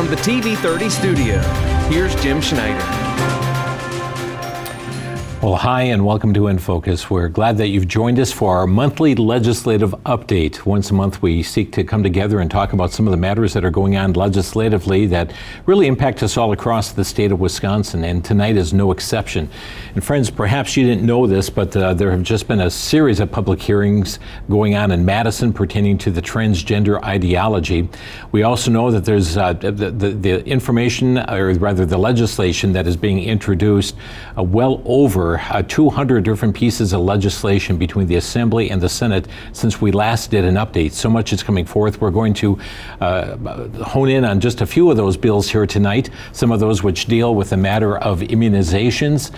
From the TV30 studio, here's Jim Schneider. Well, hi, and welcome to inFocus. We're glad that you've joined us for our monthly legislative update. Once a month, we seek to come together and talk about some of the matters that are going on legislatively that really impact us all across the state of Wisconsin, and tonight is no exception. And friends, perhaps you didn't know this, but there have just been a series of public hearings going on in Madison pertaining to the transgender ideology. We also know that there's the information, or rather the legislation that is being introduced, well over 200 different pieces of legislation between the Assembly and the Senate since we last did an update. So much is coming forth. We're going to hone in on just a few of those bills here tonight, some of those which deal with the matter of immunizations,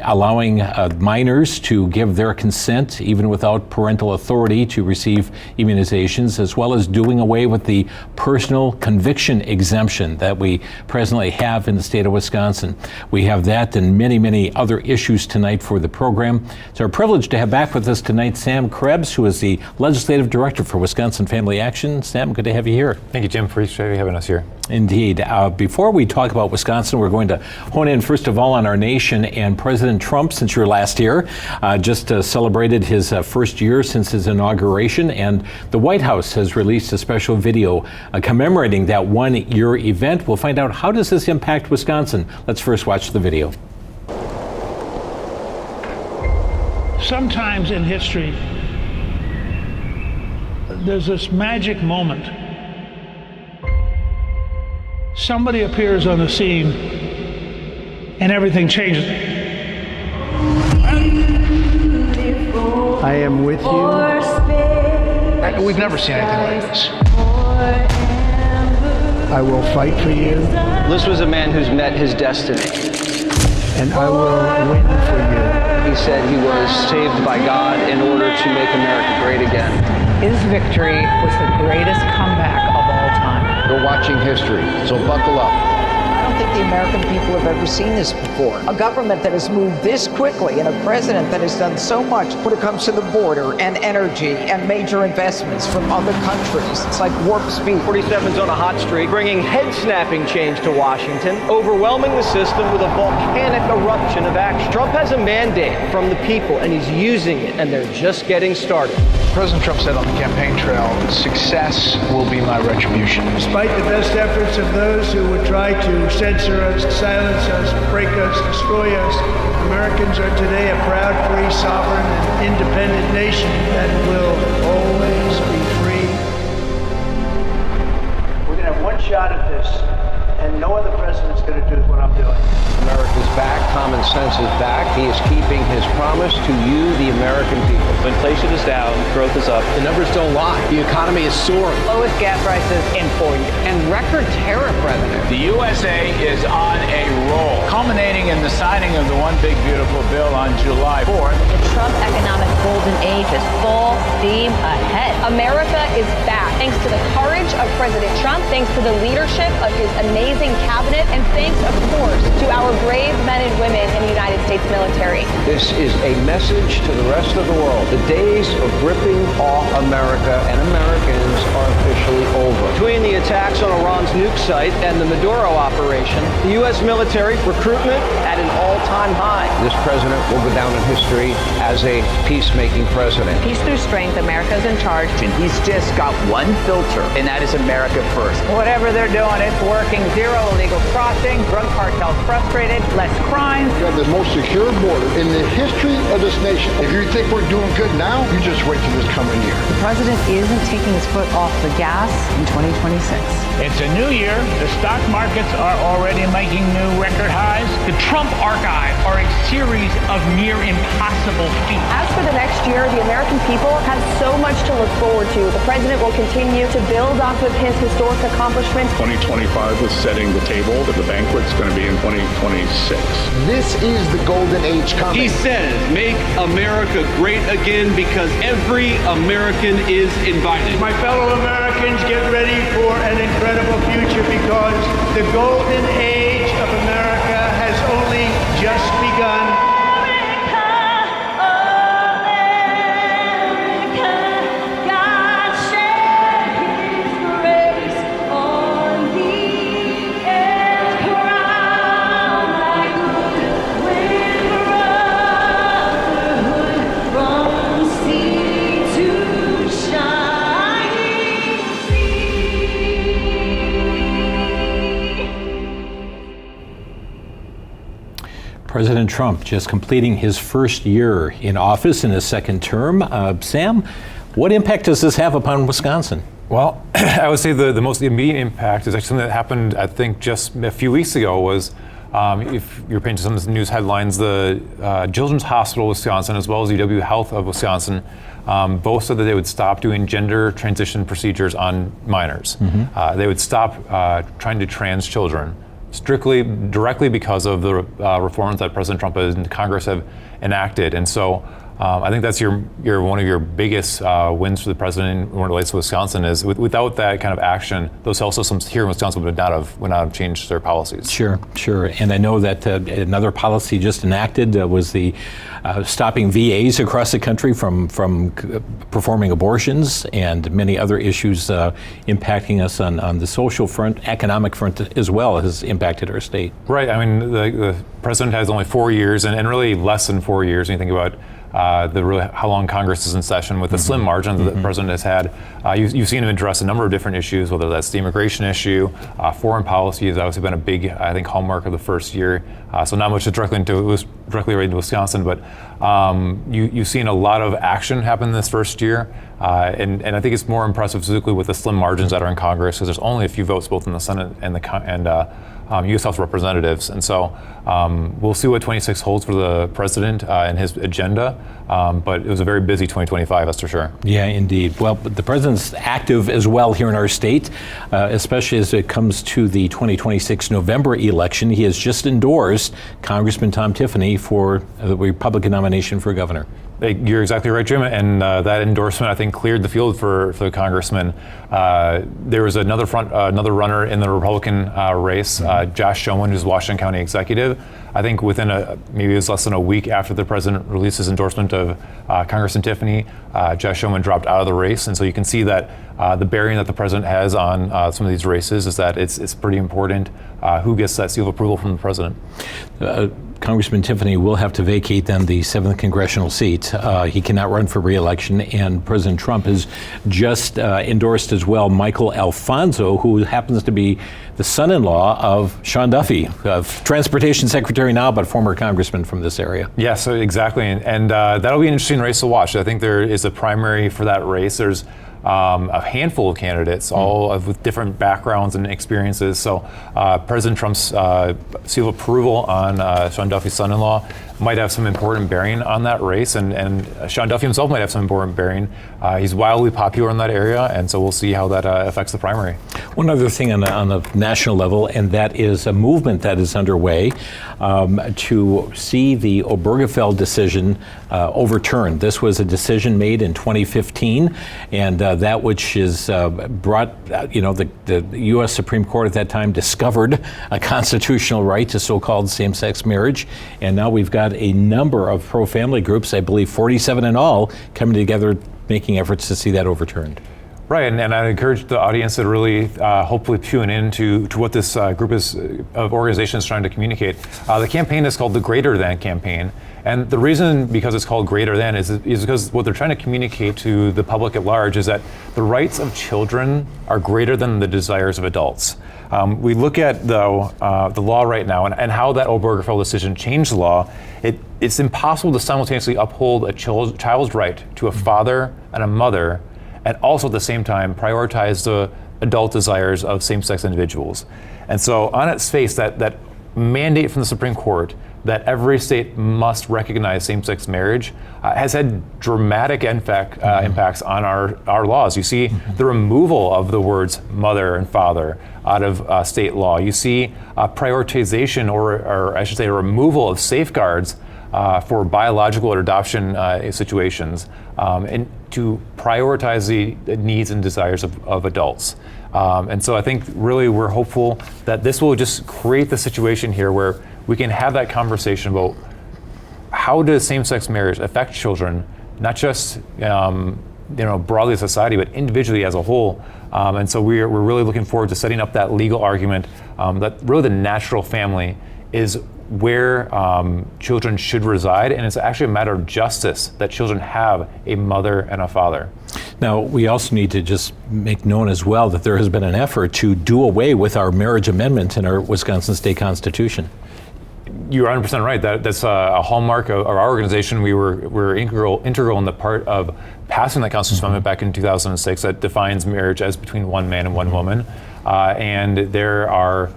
allowing minors to give their consent, even without parental authority, to receive immunizations, as well as doing away with the personal conviction exemption that we presently have in the state of Wisconsin. We have that and many, many other issues tonight for the program. It's our privilege to have back with us tonight Sam Krebs, who is the Legislative Director for Wisconsin Family Action. Sam, good to have you here. Thank you, Jim. Appreciate you having us here. Indeed. Before we talk about Wisconsin, we're going to hone in first of all on our nation and President Trump. Since you were last here, just celebrated his first year since his inauguration, and the White House has released a special video commemorating that one-year event. We'll find out, how does this impact Wisconsin? Let's first watch the video. Sometimes in history, there's this magic moment. Somebody appears on the scene and everything changes. I am with you. We've never seen anything like this. I will fight for you. This was a man who's met his destiny. And I will win for you. He said he was saved by God in order to make America great again. His victory was the greatest comeback of all time. We're watching history, so buckle up. I don't think the American people have ever seen this before. A government that has moved this quickly and a president that has done so much when it comes to the border and energy and major investments from other countries. It's like warp speed. 47's on a hot streak, bringing head-snapping change to Washington, overwhelming the system with a volcanic eruption of action. Trump has a mandate from the people, and he's using it, and they're just getting started. President Trump said on the campaign trail, success will be my retribution. Despite the best efforts of those who would try to censor us, silence us, break us, destroy us, Americans are today a proud, free, sovereign, and independent nation that will always be free. We're going to have one shot at this, and no other president's going to do what I'm doing. America's back, common sense is back. He is keeping his promise to you, the American people. Inflation is down, growth is up. The numbers don't lie. The economy is soaring. Lowest gas prices in 4 years. And record tariff revenue. The USA is on a roll, culminating in the signing of the One Big Beautiful Bill on July 4th. The Trump economic golden age is full steam ahead. America is back, thanks to the courage of President Trump, thanks to the leadership of his amazing cabinet, and thanks, of course, to our brave men and women in the United States military. This is a message to the rest of the world. The days of ripping off America and Americans are officially over. Between the attacks on Iran's nuke site and the Maduro operation, the U.S. military recruitment at an all-time high. This president will go down in history as a peacemaking president. Peace through strength, America's in charge. And he's just got one filter, and that is America first. Whatever they're doing, it's working. Zero illegal crossing, drug cartels frustrated, less crime. We have the most secure border in the history of this nation. If you think we're doing good now, you just wait till this coming year. The president isn't taking his foot off the gas in 2026. It's a new year. The stock markets are already making new record highs. The Trump archive are a series of near impossible feats. As for the next year, the American people have so much to look forward to. The president will continue to build off of his historic accomplishments. 2025 was setting the table, but the banquet's going to be in 2026. This is the golden age coming. He says, make America great again, because every American is invited. My fellow Americans, get ready for an incredible future, because the golden age of America has only just begun. President Trump just completing his first year in office in his second term. Sam, what impact does this have upon Wisconsin? Well, I would say the most immediate impact is actually something that happened, I think, just a few weeks ago was, if you're paying attention to some of the news headlines, the Children's Hospital of Wisconsin, as well as UW Health of Wisconsin, both said that they would stop doing gender transition procedures on minors. They would stop trying to trans children, directly because of the reforms that President Trump and Congress have enacted. And so I think that's one of your biggest wins for the president when it relates to Wisconsin is without that kind of action, those health systems here in Wisconsin would not have changed their policies. Sure. And I know that another policy just enacted was the stopping VAs across the country from performing abortions, and many other issues impacting us on the social front, economic front as well has impacted our state. Right. I mean, the president has only 4 years, and really less than 4 years when you think about how long Congress is in session with the slim margin that the president has had. You've seen him address a number of different issues, whether that's the immigration issue, foreign policy has obviously been a big, I think, hallmark of the first year. So not much directly related to Wisconsin, but you've seen a lot of action happen this first year. And I think it's more impressive physically with the slim margins that are in Congress, because there's only a few votes both in the Senate and U.S. House of Representatives. And so we'll see what 26 holds for the president and his agenda. But it was a very busy 2025, that's for sure. Yeah, indeed. Well, but the president's active as well here in our state, especially as it comes to the 2026 November election. He has just endorsed Congressman Tom Tiffany for the Republican nomination for governor. You're exactly right, Jim, and that endorsement, I think, cleared the field for the congressman. There was another runner in the Republican race, Josh Schoen, who's Washington County executive. I think within maybe it was less than a week after the president released his endorsement of Congressman Tiffany, Josh Schoen dropped out of the race, and so you can see that the bearing that the president has on some of these races is that it's pretty important who gets that seal of approval from the president. Congressman Tiffany will have to vacate then the 7th congressional seat. He cannot run for re-election, and President Trump has just endorsed as well Michael Alfonso, who happens to be the son-in-law of Sean Duffy, Transportation Secretary now, but former congressman from this area. Yeah, so exactly, and that'll be an interesting race to watch. I think there is a primary for that race. There's a handful of candidates, all with different backgrounds and experiences. So President Trump's seal of approval on Sean Duffy's son-in-law might have some important bearing on that race, and Sean Duffy himself might have some important bearing. He's wildly popular in that area, and so we'll see how that affects the primary. One other thing on a national level, and that is a movement that is underway to see the Obergefell decision overturned. This was a decision made in 2015, and that which is brought, the U.S. Supreme Court at that time discovered a constitutional right to so-called same-sex marriage, and now we've got a number of pro-family groups, I believe 47 in all, coming together making efforts to see that overturned. Right, and I encourage the audience to really hopefully tune in to what this group of organizations is trying to communicate. The campaign is called the Greater Than campaign, and the reason because it's called Greater Than is because what they're trying to communicate to the public at large is that the rights of children are greater than the desires of adults. We look at the law right now and how that Obergefell decision changed the law. It's impossible to simultaneously uphold a child's right to a father and a mother and also at the same time prioritize the adult desires of same-sex individuals. And so on its face, that mandate from the Supreme Court that every state must recognize same-sex marriage has had dramatic impacts on our laws. You see the removal of the words mother and father out of state law. You see prioritization, or I should say a removal of safeguards for biological or adoption situations, and to prioritize the needs and desires of adults. And so I think really we're hopeful that this will just create the situation here where we can have that conversation about how does same-sex marriage affect children, not just broadly as society, but individually as a whole. And so we're really looking forward to setting up that legal argument that really the natural family is where children should reside, and it's actually a matter of justice that children have a mother and a father. Now, we also need to just make known as well that there has been an effort to do away with our marriage amendment in our Wisconsin state constitution. You're 100% right. That's a hallmark of our organization. We were integral in the part of passing that constitutional amendment back in 2006 that defines marriage as between one man and one woman. And there are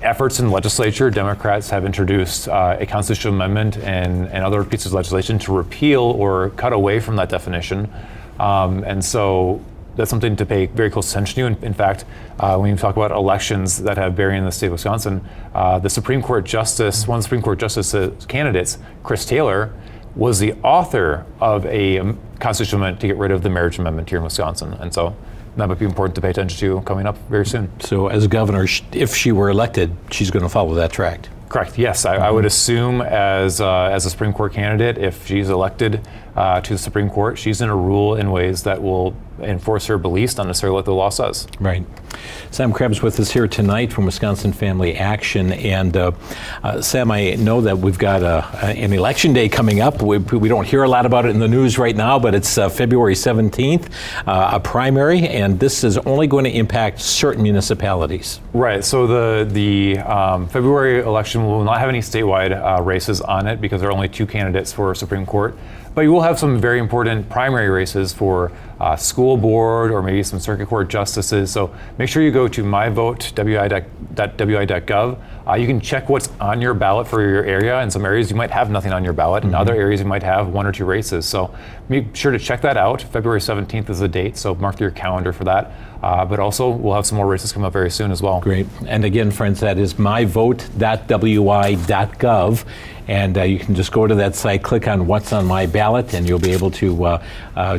efforts in the legislature. Democrats have introduced a constitutional amendment and other pieces of legislation to repeal or cut away from that definition. And so that's something to pay very close attention to. In fact, when you talk about elections that have bearing in the state of Wisconsin, the Supreme Court Justice, one of the Supreme Court Justice candidates, Chris Taylor, was the author of a constitutional amendment to get rid of the marriage amendment here in Wisconsin. And so that might be important to pay attention to coming up very soon. So as governor, if she were elected, she's going to follow that track. Correct. Yes, I would assume as a Supreme Court candidate, if she's elected to the Supreme Court, she's going to rule in ways that will enforce her beliefs, not necessarily what the law says. Right. Sam Krebs with us here tonight from Wisconsin Family Action. And Sam, I know that we've got an election day coming up. We don't hear a lot about it in the news right now, but it's February 17th, a primary, and this is only going to impact certain municipalities. Right. So the February election will not have any statewide races on it because there are only 2 candidates for Supreme Court. But you will have some very important primary races for school board or maybe some circuit court justices. So make sure you go to myvote.wi.gov. You can check what's on your ballot for your area. In some areas you might have nothing on your ballot. In other areas you might have 1 or 2 races. So make sure to check that out. February 17th is the date, so mark your calendar for that. But also we'll have some more races come up very soon as well. Great. And again, friends, that is myvote.wi.gov. And you can just go to that site, click on what's on my ballot, and you'll be able to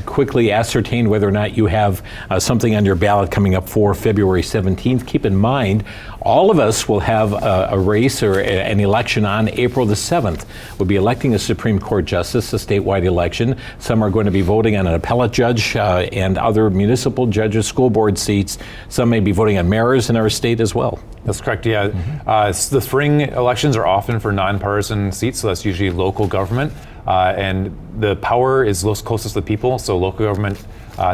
quickly ascertain whether or not you have something on your ballot coming up for February 17th. Keep in mind, all of us will have a race or an election on April the 7th. We'll be electing a Supreme Court justice, a statewide election. Some are going to be voting on an appellate judge and other municipal judges, school board seats. Some may be voting on mayors in our state as well. That's correct, yeah. The spring elections are often for nonpartisan seats, so that's usually local government. And the power is closest to the people, so local government,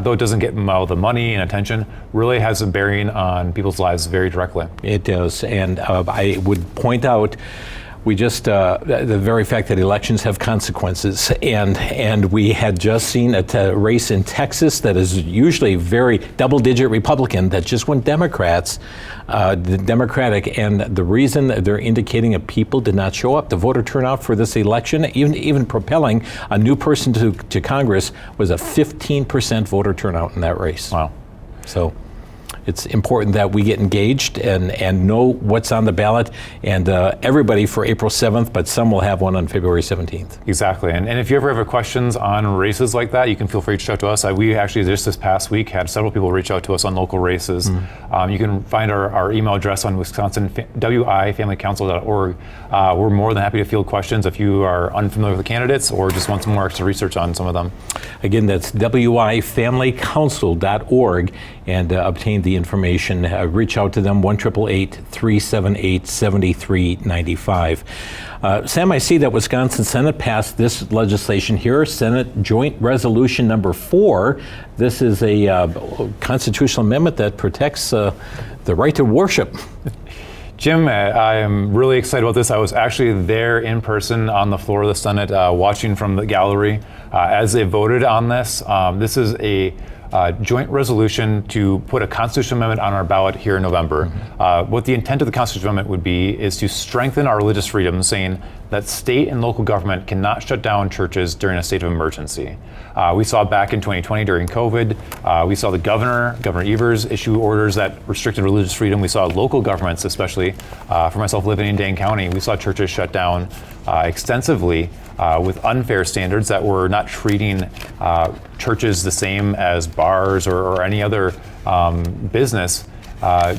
though it doesn't get all the money and attention, really has a bearing on people's lives very directly. It does, and I would point out we just the very fact that elections have consequences, and we had just seen a race in Texas that is usually very double-digit Republican that just went Democrats, the Democratic, and the reason they're indicating that people did not show up, the voter turnout for this election, even propelling a new person to Congress, was a 15% voter turnout in that race. Wow. So it's important that we get engaged and know what's on the ballot, and everybody for April 7th, but some will have one on February 17th. Exactly. And if you ever have questions on races like that, you can feel free to reach out to us. We actually just this past week had several people reach out to us on local races. You can find our email address on wisconsinfamilycouncil.org. We're more than happy to field questions if you are unfamiliar with the candidates or just want some more extra research on some of them. Again, that's wifamilycouncil.org, and obtain the information. Reach out to them, 1-888-378-7395. Sam, I see that Wisconsin Senate passed this legislation here, Senate Joint Resolution number 4. This is a constitutional amendment that protects the right to worship. Jim, I am really excited about this. I was actually there in person on the floor of the Senate, watching from the gallery as they voted on this. This is a joint resolution to put a constitutional amendment on our ballot here in November. What the intent of the constitutional amendment would be is to strengthen our religious freedoms, saying that state and local government cannot shut down churches during a state of emergency. We saw back in 2020 during COVID, we saw the Governor Evers, issue orders that restricted religious freedom. We saw local governments, especially for myself living in Dane County, we saw churches shut down extensively with unfair standards that were not treating churches the same as bars or any other business.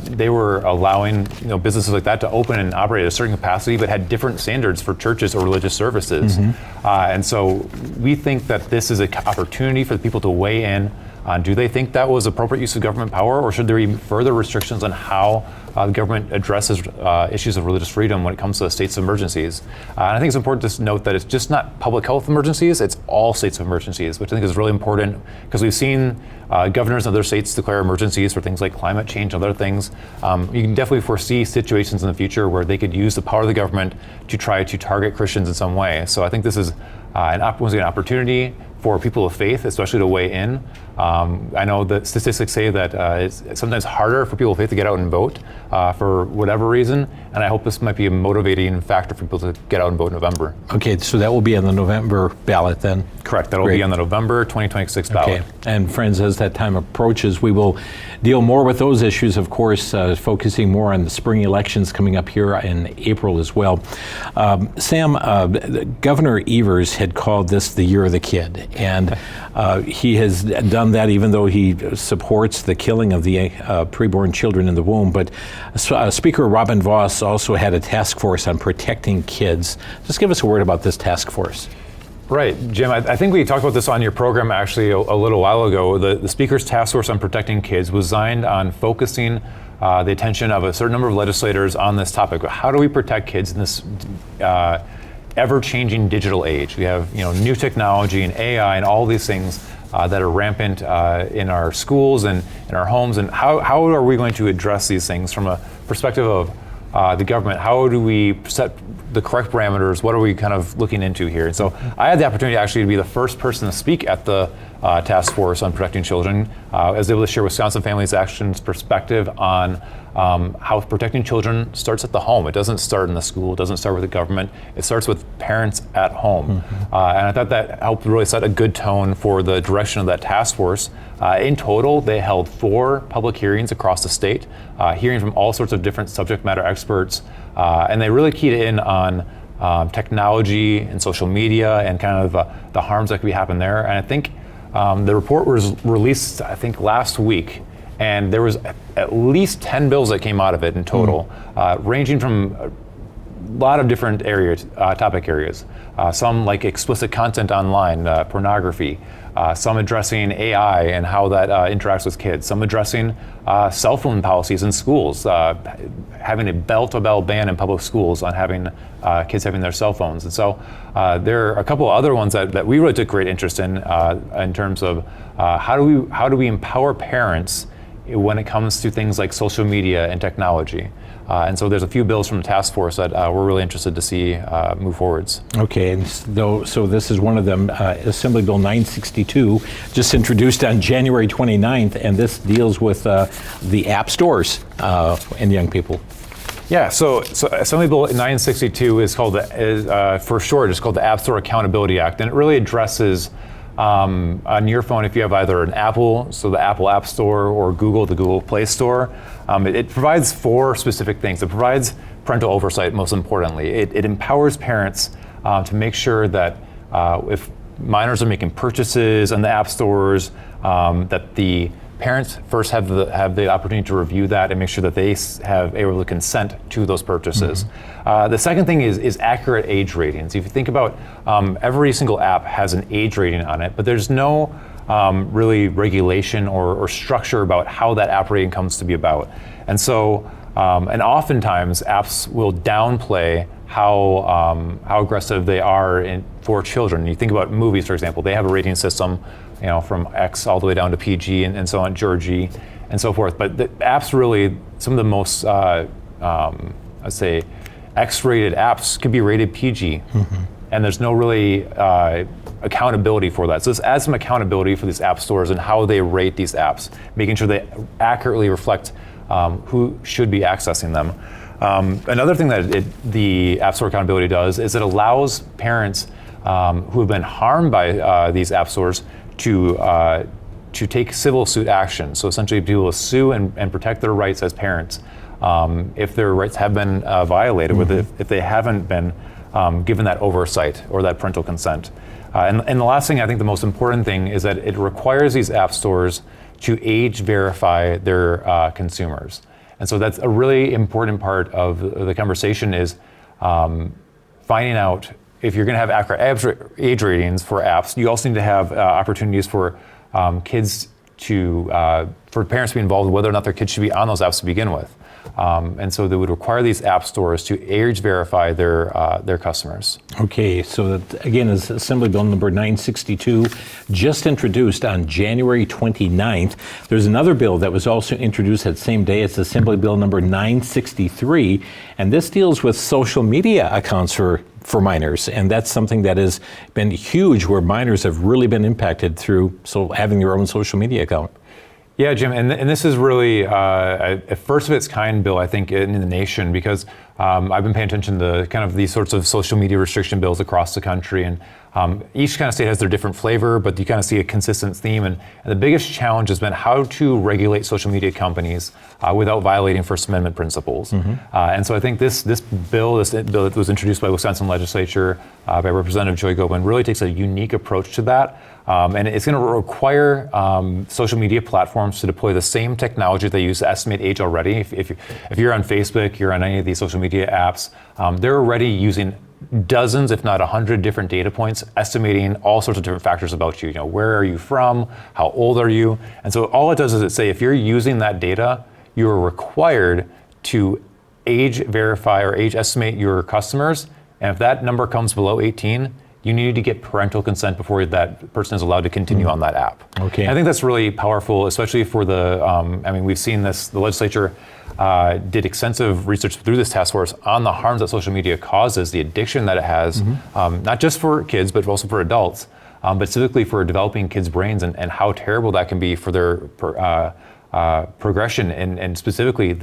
They were allowing businesses like that to open and operate at a certain capacity, but had different standards for churches or religious services. And so we think that this is an opportunity for the people to weigh in Do they think that was appropriate use of government power, or should there be further restrictions on how the government addresses issues of religious freedom when it comes to states of emergencies? And I think it's important to note that it's just not public health emergencies, it's all states of emergencies, which I think is really important because we've seen governors in other states declare emergencies for things like climate change and other things. You can definitely foresee situations in the future where they could use the power of the government to try to target Christians in some way. So I think this is an opportunity for people of faith, especially to weigh in. I know that statistics say that it's sometimes harder for people of faith to get out and vote for whatever reason, and I hope this might be a motivating factor for people to get out and vote in November. Okay, so that will be on the November ballot then? Correct, that'll be on the November 2026 ballot. Okay, and friends, as that time approaches, we will deal more with those issues, of course, focusing more on the spring elections coming up here in April as well. Sam, Governor Evers had called this the Year of the Kid, and he has done that even though he supports the killing of the preborn children in the womb. But Speaker Robin Vos also had a task force on protecting kids. Just give us a word about this task force. Right, Jim, I think we talked about this on your program actually a little while ago. The Speaker's task force on protecting kids was designed on focusing the attention of a certain number of legislators on this topic. How do we protect kids in this ever-changing digital age? We have new technology and AI and all these things that are rampant in our schools and in our homes, and how are we going to address these things from a perspective of the government? How do we set the correct parameters? What are we kind of looking into here? And so I had the opportunity actually to be the first person to speak at the task force on protecting children. I was able to share Wisconsin Families Action's perspective on how protecting children starts at the home. It doesn't start in the school, it doesn't start with the government, it starts with parents at home. And I thought that helped really set a good tone for the direction of that task force. In total, they held 4 public hearings across the state, hearing from all sorts of different subject matter experts, and they really keyed in on technology and social media and kind of the harms that could be happen there. And I think the report was released, I think, last week, and there was at least 10 bills that came out of it in total, ranging from a lot of different areas, topic areas. Some like explicit content online, pornography, some addressing AI and how that interacts with kids, some addressing cell phone policies in schools, having a bell-to-bell ban in public schools on having kids having their cell phones. And so there are a couple of other ones that we really took great interest in terms of how do we empower parents when it comes to things like social media and technology. And so there's a few bills from the task force that we're really interested to see move forwards. Okay, and so this is one of them, Assembly Bill 962, just introduced on January 29th, and this deals with the app stores and young people. Yeah, so Assembly Bill 962 is called, for short, it's called the App Store Accountability Act, and it really addresses on your phone, if you have either an Apple, so the Apple App Store, or Google, the Google Play Store, it provides 4 specific things. It provides parental oversight, most importantly. It empowers parents to make sure that if minors are making purchases in the app stores, that the parents first have the opportunity to review that and make sure that they have able to consent to those purchases. The second thing is accurate age ratings. If you think about every single app has an age rating on it, but there's no really regulation or structure about how that app rating comes to be about. And so, and oftentimes apps will downplay how aggressive they are for children. You think about movies, for example, they have a rating system, from X all the way down to PG and so on, Georgie, and so forth. But the apps really, some of the most, I'd say, X-rated apps can be rated PG, and there's no really accountability for that. So this adds some accountability for these app stores and how they rate these apps, making sure they accurately reflect who should be accessing them. Another thing that the App Store Accountability does is it allows parents who have been harmed by these app stores to take civil suit action. So essentially be able to sue and protect their rights as parents if their rights have been violated, if they haven't been given that oversight or that parental consent. And the last thing, I think the most important thing, is that it requires these app stores to age verify their consumers. And so that's a really important part of the conversation, is finding out if you're going to have accurate age ratings for apps. You also need to have opportunities for kids for parents to be involved in whether or not their kids should be on those apps to begin with. And so they would require these app stores to age verify their customers. Okay, so that, again, is Assembly Bill number 962, just introduced on January 29th. There's another bill that was also introduced that same day. It's Assembly Bill number 963, and this deals with social media accounts for minors, and that's something that has been huge, where minors have really been impacted through having their own social media account. Yeah, Jim, and this is really a first of its kind bill, I think, in the nation, because I've been paying attention to kind of these sorts of social media restriction bills across the country, and each kind of state has their different flavor, but you kind of see a consistent theme. And the biggest challenge has been how to regulate social media companies without violating First Amendment principles. And so I think this bill that was introduced by Wisconsin legislature by Representative Joy Gobin really takes a unique approach to that. And it's going to require social media platforms to deploy the same technology they use to estimate age already. If you're on Facebook, you're on any of these social media apps, they're already using dozens, if not 100 different data points, estimating all sorts of different factors about you. Where are you from? How old are you? And so all it does is say, if you're using that data, you are required to age verify or age estimate your customers. And if that number comes below 18, you need to get parental consent before that person is allowed to continue on that app. Okay. And I think that's really powerful, especially for we've seen this, the legislature did extensive research through this task force on the harms that social media causes, the addiction that it has, not just for kids, but also for adults, but specifically for developing kids' brains and how terrible that can be for their progression. And specifically,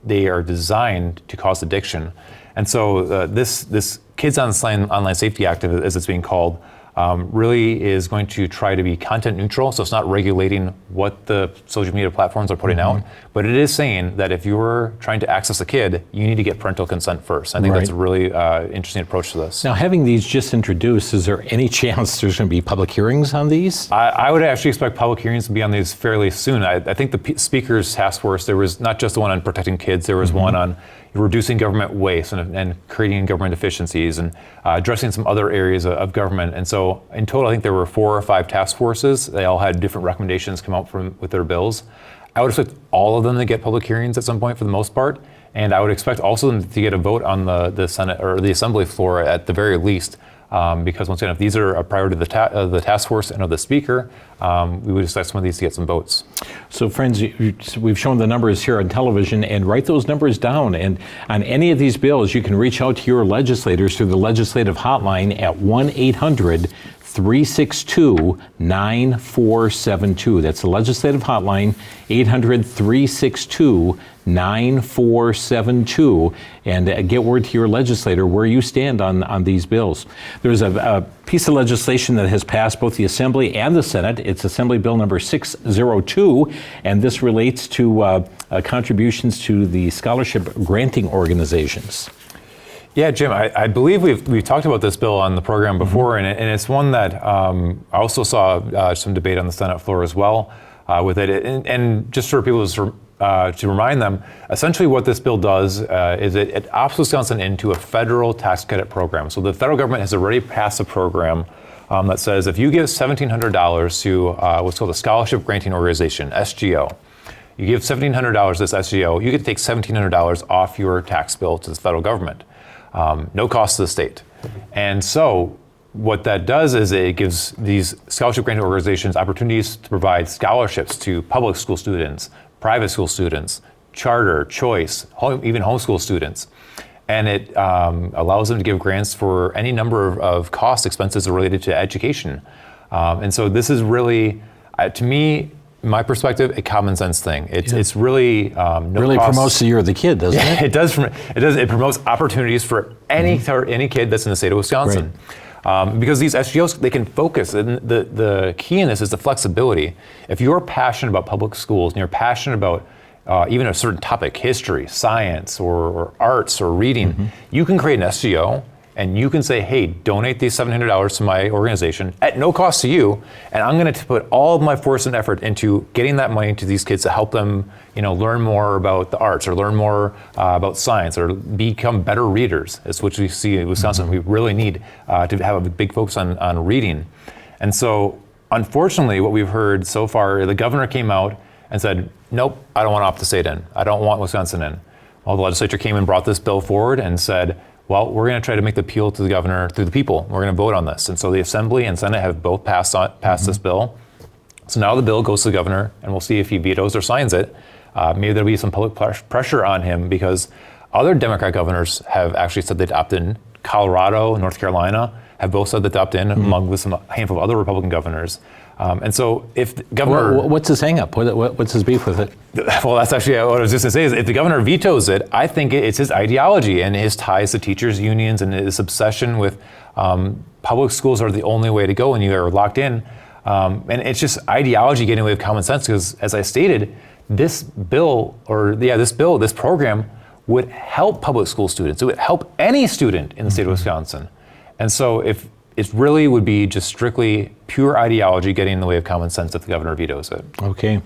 they are designed to cause addiction. And so this Kids Online Safety Act, as it's being called, really is going to try to be content neutral. So it's not regulating what the social media platforms are putting out, but it is saying that if you're trying to access a kid, you need to get parental consent first. I think that's a really interesting approach to this. Now, having these just introduced, is there any chance there's going to be public hearings on these? I would actually expect public hearings to be on these fairly soon. I think the Speaker's task force, there was not just the one on protecting kids, there was one on reducing government waste and creating government efficiencies and addressing some other areas of government. And so in total, I think there were 4 or 5 task forces. They all had different recommendations come out with their bills. I would expect all of them to get public hearings at some point for the most part. And I would expect also them to get a vote on the Senate or the Assembly floor at the very least. Because once again, if these are a priority of the task force and of the Speaker, we would expect some of these to get some votes. So friends, we've shown the numbers here on television, and write those numbers down. And on any of these bills, you can reach out to your legislators through the legislative hotline at 1-800-362-9472. That's the legislative hotline, 800-362-9472, and get word to your legislator where you stand on these bills. There's a piece of legislation that has passed both the Assembly and the Senate. It's Assembly Bill number 602, and this relates to contributions to the scholarship granting organizations. Yeah, Jim, I believe we've talked about this bill on the program before, and it's one that I also saw some debate on the Senate floor as well with it. And just for people to remind them, essentially what this bill does is it opts Wisconsin into a federal tax credit program. So the federal government has already passed a program that says if you give $1,700 to what's called a scholarship granting organization, SGO, you give $1,700 to this SGO, you get to take $1,700 off your tax bill to the federal government. No cost to the state. And so what that does is it gives these scholarship granting organizations opportunities to provide scholarships to public school students, private school students, charter, choice, even homeschool students. And it allows them to give grants for any number of cost expenses related to education. And so this is really, to me, my perspective, a common sense thing. It's really really cost. Promotes the year of the kid, doesn't it? It does. It promotes opportunities for any kid that's in the state of Wisconsin. Because these SGOs, they can focus. And the key in this is the flexibility. If you're passionate about public schools and you're passionate about even a certain topic, history, science, or arts, or reading, you can create an SGO and you can say, hey, donate these $700 to my organization at no cost to you, and I'm going to put all of my force and effort into getting that money to these kids to help them, learn more about the arts or learn more about science or become better readers, is what we see in Wisconsin. We really need to have a big focus on reading. And so unfortunately, what we've heard so far, the governor came out and said, nope, I don't want to opt the state in. I don't want Wisconsin in. Well, the legislature came and brought this bill forward and said, well, we're going to try to make the appeal to the governor through the people. We're going to vote on this. And so the Assembly and Senate have both passed this bill. So now the bill goes to the governor, and we'll see if he vetoes or signs it. Maybe there'll be some public pressure on him because other Democrat governors have actually said they'd opt in. Colorado, North Carolina have both said they'd opt in, along with a handful of other Republican governors. And so if the governor... What's his hang up? What's his beef with it? Well, that's actually what I was just going to say, is if the governor vetoes it, I think it's his ideology and his ties to teachers' unions and his obsession with public schools are the only way to go and you are locked in. And it's just ideology getting away with common sense because, as I stated, this program would help public school students. It would help any student in the state of Wisconsin. And so if it really would be just strictly pure ideology getting in the way of common sense if the governor vetoes it. Okay.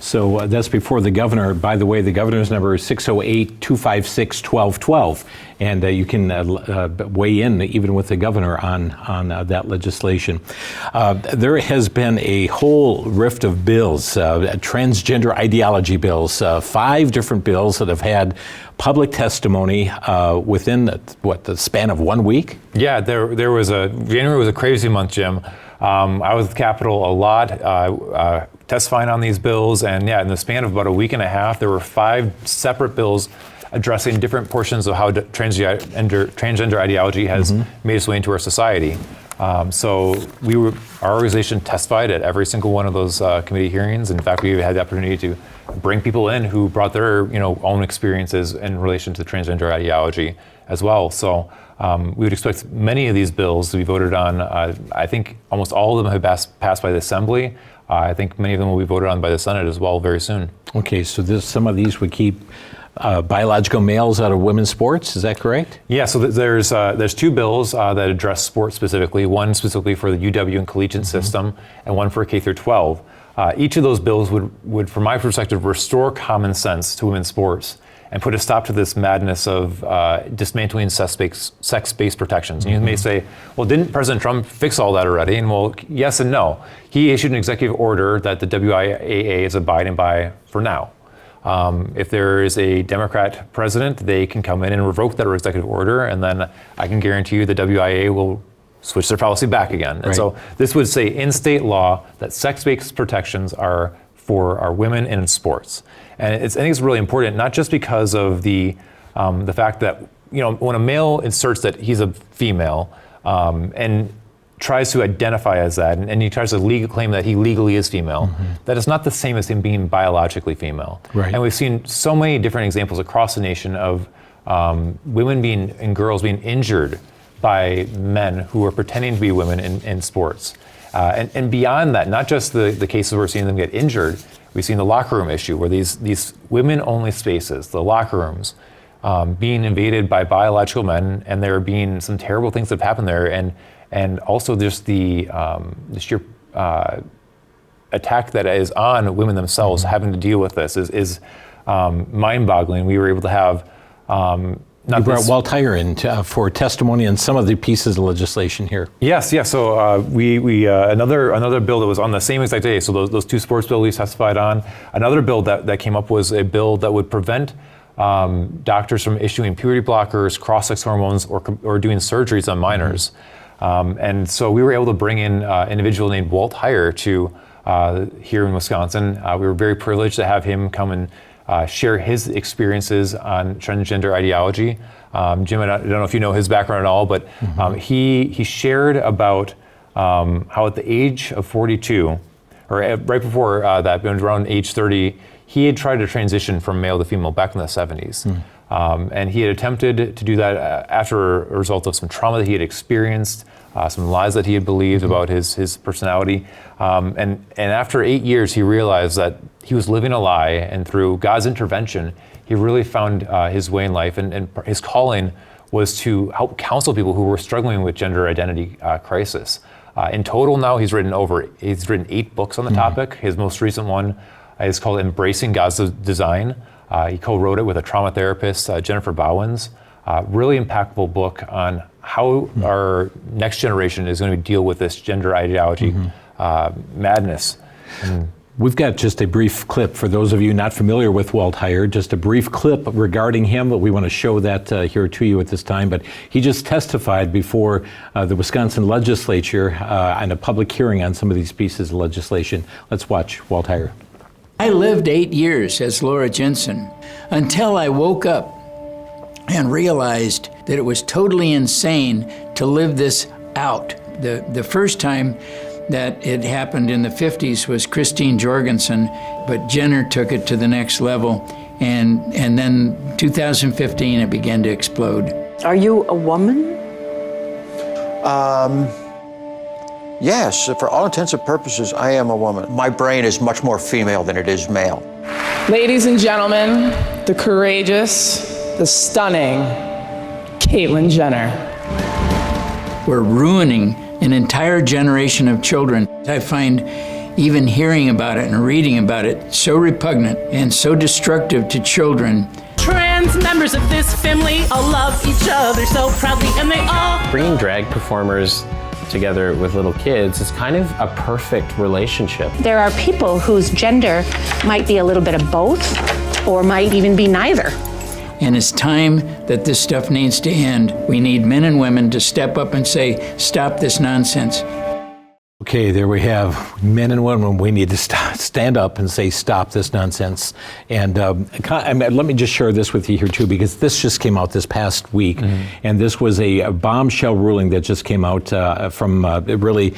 So that's before the governor. By the way, the governor's number is 608-256-1212. And you can weigh in even with the governor on that legislation. There has been a whole rift of bills, transgender ideology bills, 5 different bills that have had public testimony within the span of 1 week? Yeah, January was a crazy month, Jim. I was at the Capitol a lot, testifying on these bills, and in the span of about a week and a half, there were 5 separate bills addressing different portions of how transgender ideology has made its way into our society. So our organization testified at every single one of those committee hearings. In fact, we had the opportunity to bring people in who brought their own experiences in relation to transgender ideology as well. So we would expect many of these bills to be voted on. I think almost all of them have passed by the Assembly. I think many of them will be voted on by the Senate as well very soon. Okay, so some of these would keep biological males out of women's sports, is that correct? Yeah, so there's 2 bills that address sports specifically, one specifically for the UW and collegiate system, and one for K through 12. Each of those bills would, from my perspective, restore common sense to women's sports and put a stop to this madness of dismantling sex-based protections. And you may say, well, didn't President Trump fix all that already? And well, yes and no. He issued an executive order that the WIAA is abiding by for now. If there is a Democrat president, they can come in and revoke that executive order, and then I can guarantee you the WIAA will switch their policy back again. And so this would say in state law that sex-based protections are for our women in sports. And I think it's really important, not just because of the fact that, when a male inserts that he's a female and tries to identify as that, and he tries to claim that he legally is female, that is not the same as him being biologically female. Right. And we've seen so many different examples across the nation of women and girls being injured by men who are pretending to be women in sports. And beyond that, not just the cases where we're seeing them get injured, we've seen the locker room issue where these women-only spaces, the locker rooms, being invaded by biological men, and there being some terrible things that have happened there, and also just the sheer attack that is on women themselves having to deal with this is mind-boggling. We were able to have you brought Walt Heyer in for testimony on some of the pieces of legislation here. Yes. So we another bill that was on the same exact day. So those 2 sports bills we testified on. Another bill that came up was a bill that would prevent doctors from issuing puberty blockers, cross-sex hormones, or doing surgeries on minors. And so we were able to bring in an individual named Walt Heyer to here in Wisconsin. We were very privileged to have him come and share his experiences on transgender ideology. Jim, I don't know if you know his background at all, but he shared about how at the age of 42, or right before that, around age 30, he had tried to transition from male to female back in the 70s. And he had attempted to do that after a result of some trauma that he had experienced, some lies that he had believed about his personality. And after 8 years, he realized that he was living a lie, and through God's intervention, he really found his way in life, and his calling was to help counsel people who were struggling with gender identity crisis. In total now, he's written 8 books on the topic. His most recent one is called Embracing God's Design. He co-wrote it with a trauma therapist, Jennifer Bowens. Really impactful book on how our next generation is going to deal with this gender ideology madness. We've got just a brief clip for those of you not familiar with Walt Heyer, just a brief clip regarding him, but we want to show that here to you at this time. But he just testified before the Wisconsin legislature on a public hearing on some of these pieces of legislation. Let's watch Walt Heyer. I lived 8 years as Laura Jensen until I woke up and realized that it was totally insane to live this out. The first time that it happened in the 50s was Christine Jorgensen, but Jenner took it to the next level, and then 2015 it began to explode. Are you a woman? Yes, for all intents and purposes, I am a woman. My brain is much more female than it is male. Ladies and gentlemen, the courageous, the stunning Caitlyn Jenner. We're ruining an entire generation of children. I find even hearing about it and reading about it so repugnant and so destructive to children. Trans members of this family all love each other so proudly, and they all... Bringing drag performers together with little kids is kind of a perfect relationship. There are people whose gender might be a little bit of both or might even be neither. And it's time that this stuff needs to end. We need men and women to step up and say, stop this nonsense. Okay, there we have men and women. We need to stand up and say, stop this nonsense. And let me just share this with you here too, because this just came out this past week. And this was a bombshell ruling that just came out from really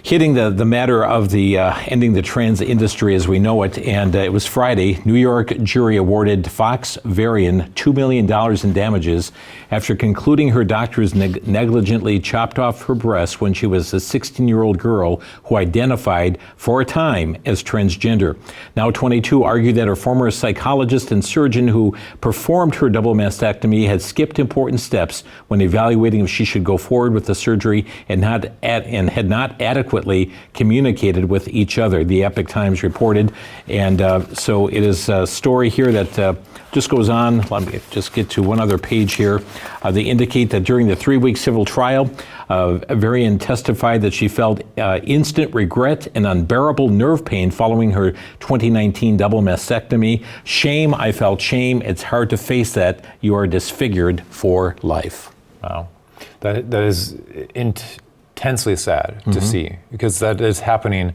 hitting the matter of the ending the trans industry as we know it. And it was Friday. New York jury awarded Fox Varian $2 million in damages after concluding her doctors negligently chopped off her breasts when she was a 16-year-old girl who identified for a time as transgender. Now 22 argued that her former psychologist and surgeon who performed her double mastectomy had skipped important steps when evaluating if she should go forward with the surgery and had not adequately communicated with each other, the Epoch Times reported. And so it is a story here that just goes on. Let me just get to one other page here. They indicate that during the 3-week civil trial, Varian testified that she felt instant regret and unbearable nerve pain following her 2019 double mastectomy. Shame, I felt shame. It's hard to face that. You are disfigured for life. Wow. That is intensely sad to see, because that is happening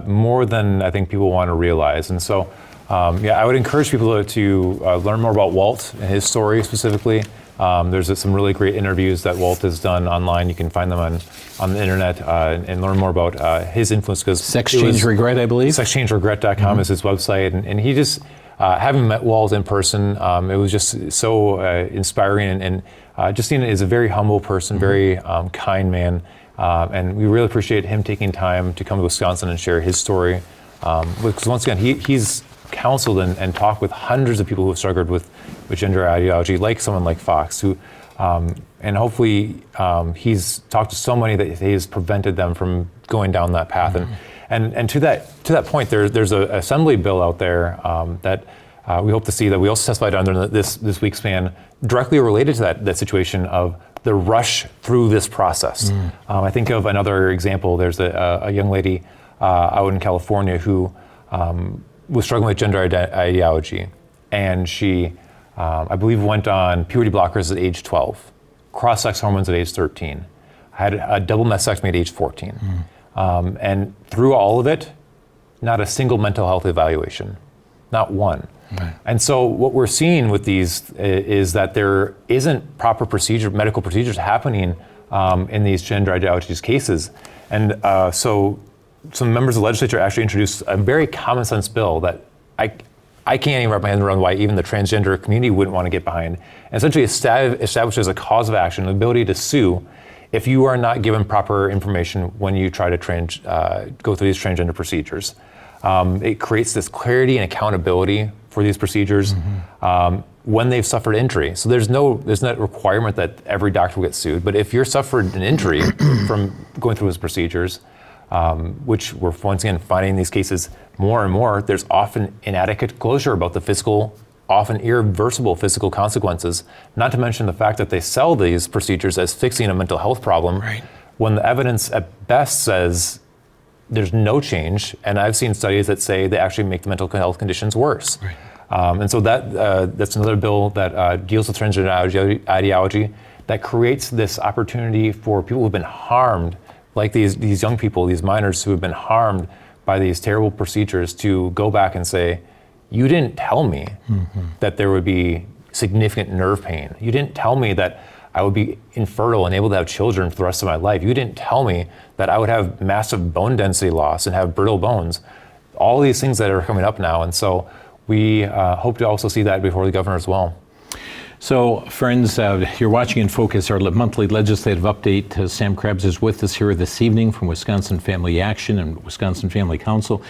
more than I think people want to realize. And so, I would encourage people to learn more about Walt and his story specifically. There's some really great interviews that Walt has done online. You can find them on the internet and learn more about his influence. Sex Change Regret, I believe. SexChangeRegret.com is his website. And he just, having met Walt in person, it was just so inspiring and just seen as a very humble person, very kind man. And we really appreciate him taking time to come to Wisconsin and share his story. Because once again, he's counseled and talked with hundreds of people who have struggled with gender ideology, like someone like Fox, who, and hopefully he's talked to so many that he has prevented them from going down that path. And to that point, there's an assembly bill out there that we hope to see, that we also testified under this week's span, directly related to that situation of the rush through this process. I think of another example. There's a young lady out in California who was struggling with gender ideology, and she, I believe, went on puberty blockers at age 12, cross-sex hormones at age 13, had a double mastectomy at age 14, and through all of it, not a single mental health evaluation, not one. Right. And so what we're seeing with these is that there isn't proper medical procedures happening in these gender ideologies cases. And so some members of the legislature actually introduced a very common sense bill that I can't even wrap my hands around why even the transgender community wouldn't want to get behind. And essentially establishes a cause of action, the ability to sue if you are not given proper information when you try to go through these transgender procedures. It creates this clarity and accountability for these procedures when they've suffered injury. So there's no requirement that every doctor will get sued, but if you're suffered an injury from going through those procedures, which we're once again finding in these cases more and more, there's often inadequate closure about the often irreversible physical consequences, not to mention the fact that they sell these procedures as fixing a mental health problem, when the evidence at best says there's no change, and I've seen studies that say they actually make the mental health conditions worse. Right. And so that's another bill that deals with transgender ideology that creates this opportunity for people who've been harmed, like these young people, these minors who have been harmed by these terrible procedures, to go back and say, you didn't tell me that there would be significant nerve pain. You didn't tell me that I would be infertile and able to have children for the rest of my life. You didn't tell me that I would have massive bone density loss and have brittle bones. All these things that are coming up now. And so we hope to also see that before the governor as well. So, friends, you're watching inFocus, our monthly legislative update. Sam Krebs is with us here this evening from Wisconsin Family Action and Wisconsin Family Council.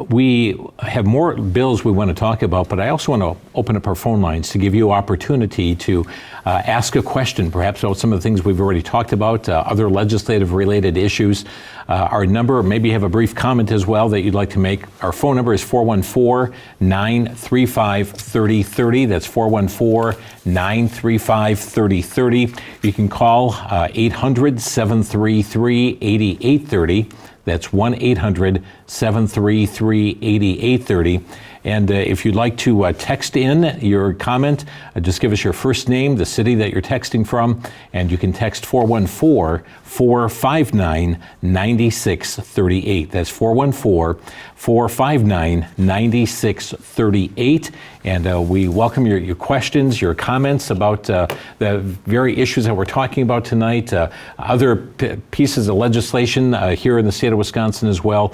We have more bills we want to talk about, but I also want to open up our phone lines to give you opportunity to ask a question, perhaps about some of the things we've already talked about, other legislative related issues. Our number, maybe you have a brief comment as well that you'd like to make. Our phone number is 414-935-3030. That's 414-935-3030. You can call 800-733-8830. That's 1-800-733-8830. And if you'd like to text in your comment, just give us your first name, the city that you're texting from, and you can text 414-459-9638. That's 414-459-9638. And we welcome your questions, your comments about the very issues that we're talking about tonight, other pieces of legislation here in the state of Wisconsin as well.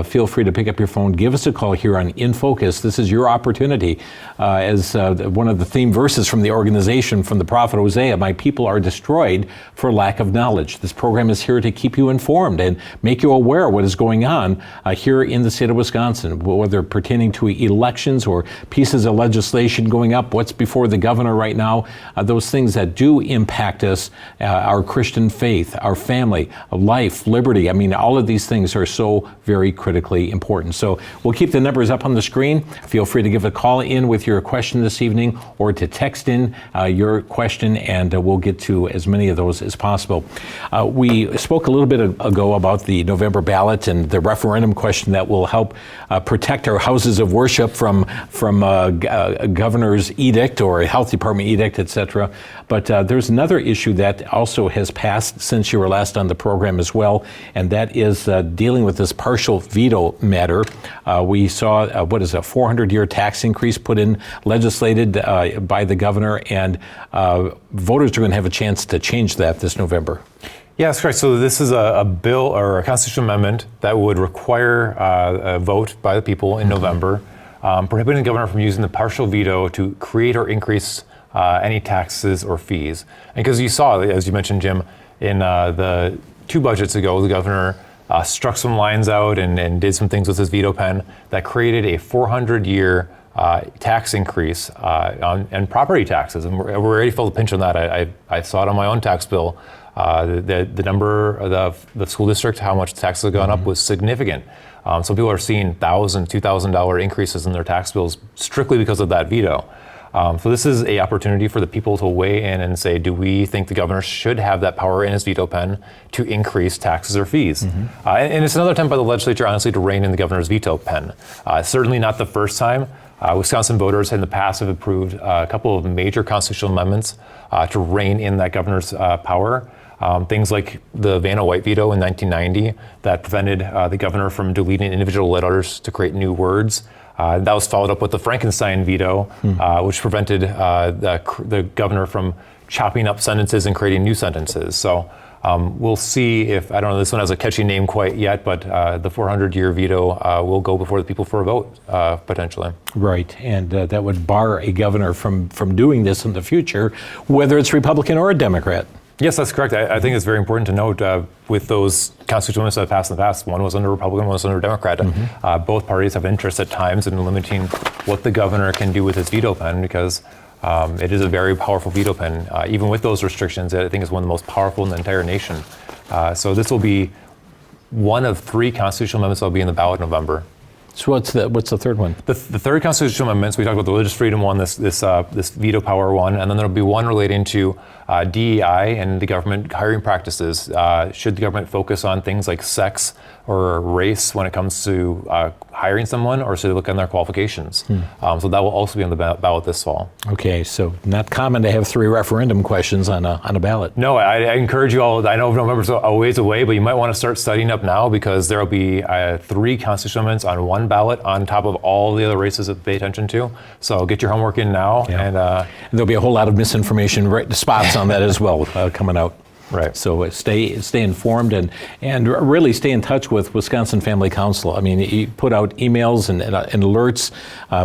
Feel free to pick up your phone, give us a call here on inFocus. This is your opportunity. As one of the theme verses from the organization, from the prophet Hosea, my people are destroyed for lack of knowledge. This program is here to keep you informed and make you aware of what is going on here in the state of Wisconsin, whether pertaining to elections or pieces of legislation going up, what's before the governor right now, those things that do impact us, our Christian faith, our family, life, liberty. I mean, all of these things are so very critically important. So we'll keep the numbers up on the screen. Feel free to give a call in with your question this evening or to text in your question, and we'll get to as many of those as possible. We spoke a little bit ago about the November ballot and the referendum question that will help protect our houses of worship from a governor's edict or a health department edict, etc. But there's another issue that also has passed since you were last on the program as well, and that is dealing with this partial veto matter. We saw, a 400-year tax increase put in, legislated by the governor, and voters are going to have a chance to change that this November. Yeah, that's correct. So this is a bill or a constitutional amendment that would require a vote by the people in November, prohibiting the governor from using the partial veto to create or increase any taxes or fees. And because you saw, as you mentioned, Jim, in the 2 budgets ago, the governor struck some lines out and did some things with his veto pen that created a 400-year tax increase on property taxes. And we're already felt a pinch on that. I saw it on my own tax bill. The number of the school district, how much taxes have gone up, was significant. Some people are seeing $1,000, $2,000 increases in their tax bills strictly because of that veto. So this is an opportunity for the people to weigh in and say, do we think the governor should have that power in his veto pen to increase taxes or fees? And it's another attempt by the legislature, honestly, to rein in the governor's veto pen. Certainly not the first time. Wisconsin voters in the past have approved a couple of major constitutional amendments to rein in that governor's power. Things like the Vanna White veto in 1990 that prevented the governor from deleting individual letters to create new words. That was followed up with the Frankenstein veto, which prevented the governor from chopping up sentences and creating new sentences. So we'll see if, I don't know, this one has a catchy name quite yet, but the 400-year veto will go before the people for a vote, potentially. Right, and that would bar a governor from doing this in the future, whether it's Republican or a Democrat. Yes, that's correct. I think it's very important to note with those constitutional amendments that have passed in the past, one was under Republican, one was under Democrat. Both parties have interest at times in limiting what the governor can do with his veto pen, because it is a very powerful veto pen. Even with those restrictions, I think it's one of the most powerful in the entire nation. So this will be one of 3 constitutional amendments that will be in the ballot in November. So what's the third one? The third constitutional amendments, we talked about the religious freedom one, this veto power one, and then there'll be one relating to DEI and the government hiring practices. Should the government focus on things like sex or race when it comes to hiring someone, or should they look on their qualifications? So that will also be on the ballot this fall. Okay, so not common to have 3 referendum questions on a ballot. No, I encourage you all. I know November's a ways away, but you might want to start studying up now, because there will be 3 constitutional amendments on one ballot on top of all the other races to pay attention to. So get your homework in now. Yeah. And there'll be a whole lot of misinformation spots on that as well coming out. Right. So stay informed and really stay in touch with Wisconsin Family Council. I mean, you put out emails and alerts,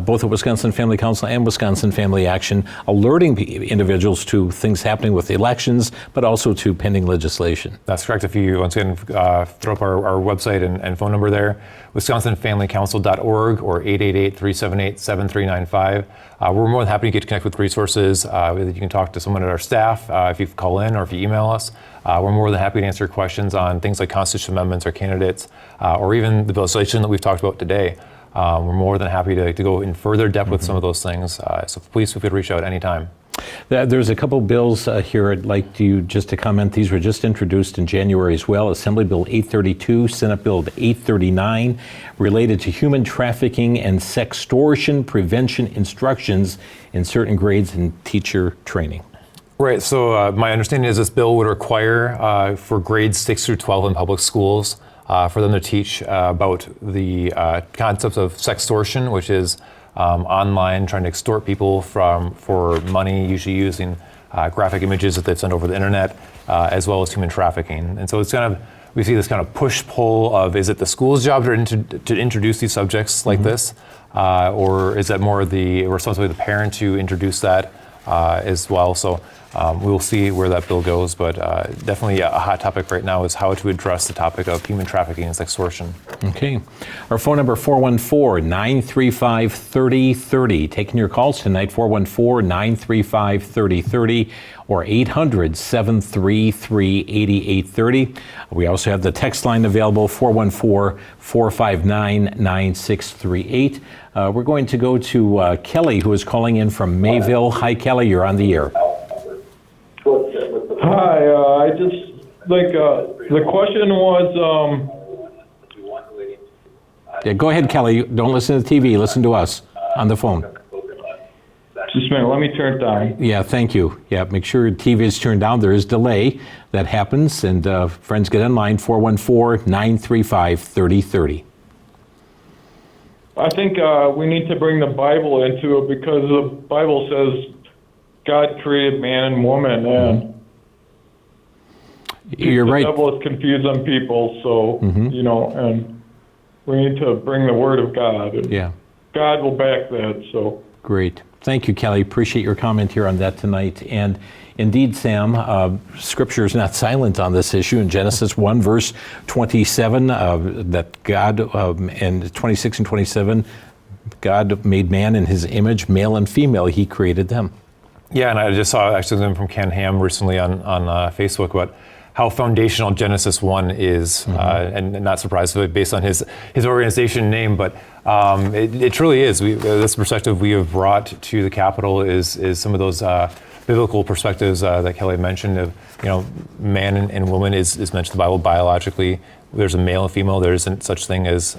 both at Wisconsin Family Council and Wisconsin Family Action, alerting individuals to things happening with the elections, but also to pending legislation. That's correct. If you once again throw up our website and phone number there, wisconsinfamilycouncil.org or 888-378-7395. We're more than happy to get connected with resources. You can talk to someone at our staff if you call in or if you email us. We're more than happy to answer questions on things like constitutional amendments or candidates, or even the legislation that we've talked about today. We're more than happy to go in further depth with some of those things. So please feel free to reach out anytime. There's a couple bills here I'd like you just to comment. These were just introduced in January as well. Assembly Bill 832, Senate Bill 839, related to human trafficking and sextortion prevention instructions in certain grades and teacher training. Right, so my understanding is this bill would require for grades 6 through 12 in public schools for them to teach about the concepts of sextortion, which is online trying to extort people for money, usually using graphic images that they've sent over the internet, as well as human trafficking. And so it's kind of, we see this kind of push-pull of, is it the school's job to introduce these subjects like this, or is that more the responsibility of the parent to introduce that as well? So we'll see where that bill goes, but definitely a hot topic right now is how to address the topic of human trafficking and sextortion. Okay. Our phone number 414-935-3030. Taking your calls tonight, 414-935-3030 or 800-733-8830. We also have the text line available, 414-459-9638. We're going to go to Kelly, who is calling in from Mayville. Hi, Kelly, you're on the air. Hi, I just, the question was, Yeah, go ahead, Kelly. Don't listen to the TV. Listen to us on the phone. Just a minute, let me turn it down. Yeah, thank you. Yeah, make sure your TV is turned down. There is delay that happens, and friends, get in line, 414-935-3030. I think we need to bring the Bible into it, because the Bible says God created man and woman, and you're right. The devil is confusing people, so, and we need to bring the Word of God. And yeah. God will back that, so. Great. Thank you, Kelly. Appreciate your comment here on that tonight. And indeed, Sam, Scripture is not silent on this issue. In Genesis 1, verse 27, that God, and 26 and 27, God made man in his image, male and female, he created them. Yeah, and I just saw actually something from Ken Ham recently on Facebook about how foundational Genesis 1 is, and not surprisingly based on his organization name, but it truly is. This perspective we have brought to the Capitol is some of those biblical perspectives that Kelly mentioned of, man and woman is mentioned in the Bible biologically. There's a male and female. There isn't such thing as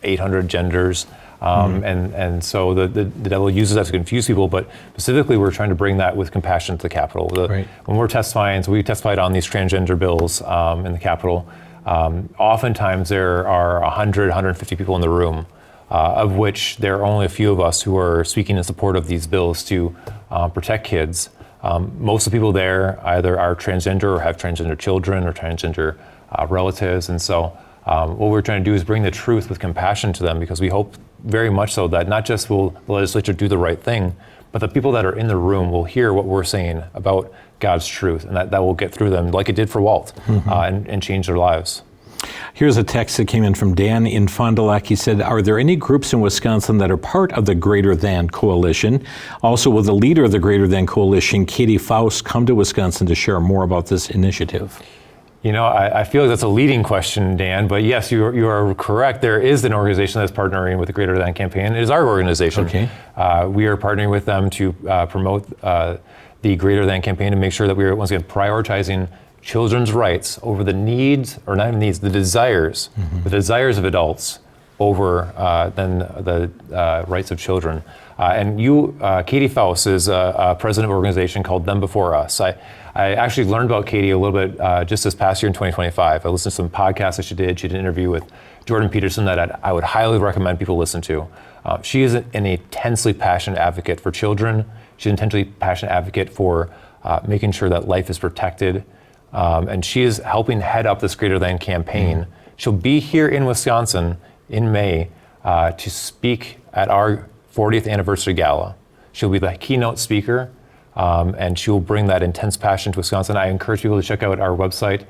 800 genders. And so the devil uses that to confuse people, but specifically we're trying to bring that with compassion to the Capitol. Right. When we're testifying, so we testified on these transgender bills in the Capitol, oftentimes there are 100, 150 people in the room, of which there are only a few of us who are speaking in support of these bills to protect kids. Most of the people there either are transgender or have transgender children or transgender relatives, and so what we're trying to do is bring the truth with compassion to them, because we hope very much so that not just will the legislature do the right thing, but the people that are in the room will hear what we're saying about God's truth, and that will get through them like it did for Walt, and change their lives. Here's a text that came in from Dan in Fond du Lac. He said, are there any groups in Wisconsin that are part of the Greater Than Coalition? Also, will the leader of the Greater Than Coalition, Katie Faust, come to Wisconsin to share more about this initiative? I feel like that's a leading question, Dan, but yes, you are correct. There is an organization that's partnering with the Greater Than campaign. It is our organization. Okay. We are partnering with them to promote the Greater Than campaign to make sure that we are once again prioritizing children's rights over the needs, or not even needs, the desires of adults over than the rights of children. And you, Katie Faust, is president of an organization called Them Before Us. I actually learned about Katie a little bit just this past year in 2025. I listened to some podcasts that she did. She did an interview with Jordan Peterson that I would highly recommend people listen to. She is an intensely passionate advocate for children. She's an intensely passionate advocate for making sure that life is protected. And she is helping head up this Greater Than campaign. She'll be here in Wisconsin in May to speak at our 40th anniversary gala. She'll be the keynote speaker, and she will bring that intense passion to Wisconsin. I encourage people to check out our website